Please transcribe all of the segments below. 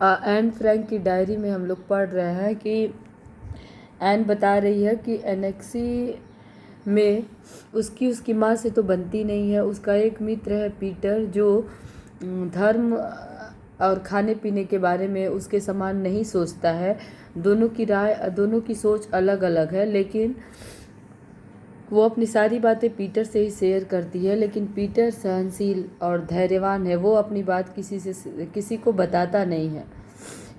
Anne Frank की diary में हम लोग पढ़ रहे हैं कि एन बता रही है कि एनेक्सी में उसकी माँ से तो बनती नहीं है। उसका एक मित्र है पीटर, जो धर्म और खाने पीने के बारे में उसके समान नहीं सोचता है। दोनों की सोच अलग अलग है, लेकिन वो अपनी सारी बातें पीटर से ही शेयर करती है। लेकिन पीटर सहनशील और धैर्यवान है, वो अपनी बात किसी को बताता नहीं है।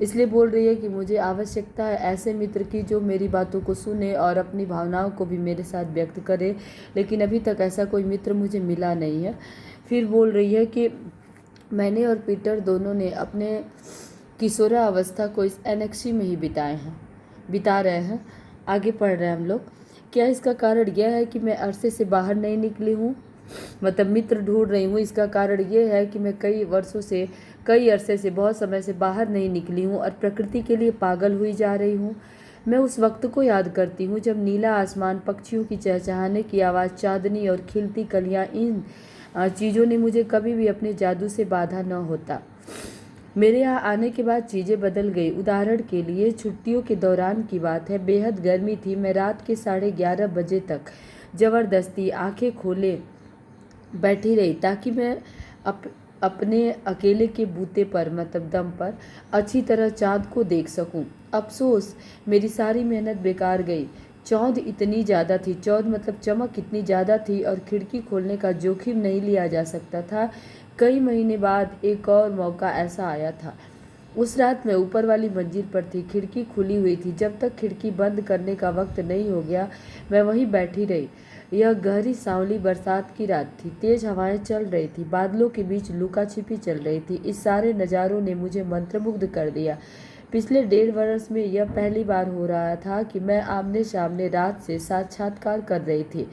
इसलिए बोल रही है कि मुझे आवश्यकता है ऐसे मित्र की जो मेरी बातों को सुने और अपनी भावनाओं को भी मेरे साथ व्यक्त करे, लेकिन अभी तक ऐसा कोई मित्र मुझे मिला नहीं है। फिर बोल रही है कि मैंने और पीटर दोनों ने अपने किशोरावस्था को इस एनेक्सी में ही बिता रहे हैं। आगे पढ़ रहे हैं हम लोग। क्या इसका कारण यह है कि मैं अरसे से बाहर नहीं निकली हूँ? मतलब मित्र ढूंढ रही हूँ। इसका कारण ये है कि मैं कई अरसे से बहुत समय से बाहर नहीं निकली हूँ और प्रकृति के लिए पागल हुई जा रही हूँ। मैं उस वक्त को याद करती हूँ जब नीला आसमान, पक्षियों की चहचहाने की आवाज़, चांदनी और खिलती कलियाँ, इन चीज़ों ने मुझे कभी भी अपने जादू से बाधा न होता। मेरे यहाँ आने के बाद चीज़ें बदल गई। उदाहरण के लिए छुट्टियों के दौरान की बात है। बेहद गर्मी थी। मैं रात के 11:30 बजे तक ज़बरदस्ती आंखें खोले बैठी रही ताकि मैं अपने अकेले के बूते पर, मतलब दम पर, अच्छी तरह चाँद को देख सकूं। अफसोस, मेरी सारी मेहनत बेकार गई। चौंध मतलब चमक इतनी ज़्यादा थी और खिड़की खोलने का जोखिम नहीं लिया जा सकता था। कई महीने बाद एक और मौका ऐसा आया था। उस रात मैं ऊपर वाली मंजिल पर थी। खिड़की खुली हुई थी। जब तक खिड़की बंद करने का वक्त नहीं हो गया, मैं वहीं बैठी रही। यह गहरी सांवली बरसात की रात थी। तेज हवाएं चल रही थी। बादलों के बीच लुका छिपी चल रही थी। इस सारे नज़ारों ने मुझे मंत्रमुग्ध कर दिया। पिछले 1.5 वर्ष में यह पहली बार हो रहा था कि मैं आमने सामने रात से साक्षात्कार कर रही थी।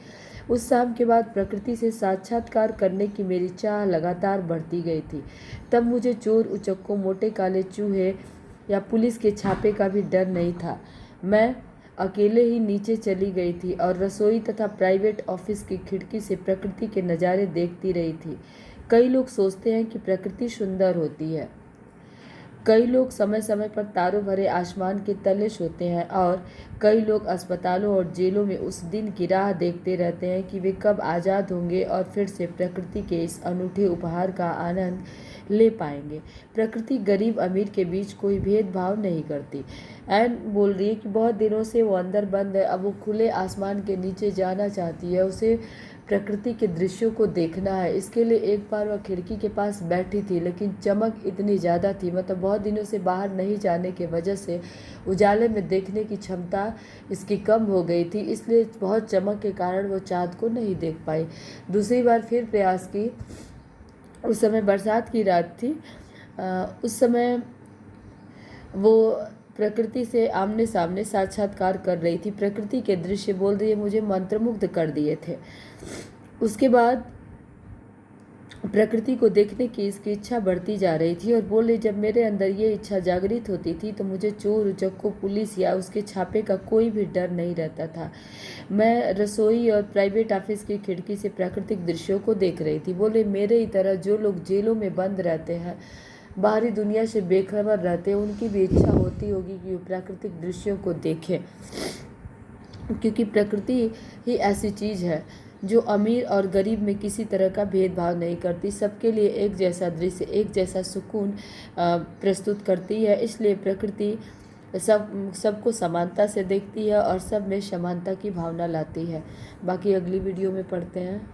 उस शाम के बाद प्रकृति से साक्षात्कार करने की मेरी चाह लगातार बढ़ती गई थी। तब मुझे चोर उचक्कों, मोटे काले चूहे या पुलिस के छापे का भी डर नहीं था। मैं अकेले ही नीचे चली गई थी और रसोई तथा प्राइवेट ऑफिस की खिड़की से प्रकृति के नज़ारे देखती रही थी। कई लोग सोचते हैं कि प्रकृति सुंदर होती है। कई लोग समय समय पर तारों भरे आसमान के तले सोते हैं और कई लोग अस्पतालों और जेलों में उस दिन की राह देखते रहते हैं कि वे कब आज़ाद होंगे और फिर से प्रकृति के इस अनूठे उपहार का आनंद ले पाएंगे। प्रकृति गरीब अमीर के बीच कोई भेदभाव नहीं करती। एन बोल रही है कि बहुत दिनों से वो अंदर बंद है। अब वो खुले आसमान के नीचे जाना चाहती है। उसे प्रकृति के दृश्यों को देखना है। इसके लिए एक बार वह खिड़की के पास बैठी थी, लेकिन चमक इतनी ज़्यादा थी, मतलब बहुत दिनों से बाहर नहीं जाने की वजह से उजाले में देखने की क्षमता इसकी कम हो गई थी। इसलिए बहुत चमक के कारण वो चाँद को नहीं देख पाई। दूसरी बार फिर प्रयास की। उस समय बरसात की रात थी। उस समय वो प्रकृति से आमने सामने साक्षात्कार कर रही थी। प्रकृति के दृश्य, बोल रही है, मुझे मंत्रमुग्ध कर दिए थे। उसके बाद प्रकृति को देखने की इसकी इच्छा बढ़ती जा रही थी और बोल रही, जब मेरे अंदर ये इच्छा जागृत होती थी तो मुझे चोर उचक्कों, पुलिस या उसके छापे का कोई भी डर नहीं रहता था। मैं रसोई और प्राइवेट ऑफिस की खिड़की से प्राकृतिक दृश्यों को देख रही थी। बोले, मेरे ही तरह जो लोग जेलों में बंद रहते हैं, बाहरी दुनिया से बेखबर रहते हैं, उनकी भी इच्छा होती होगी कि वो प्राकृतिक दृश्यों को देखें, क्योंकि प्रकृति ही ऐसी चीज़ है जो अमीर और गरीब में किसी तरह का भेदभाव नहीं करती। सबके लिए एक जैसा दृश्य, एक जैसा सुकून प्रस्तुत करती है। इसलिए प्रकृति सबको समानता से देखती है और सब में समानता की भावना लाती है। बाकी अगली वीडियो में पढ़ते हैं।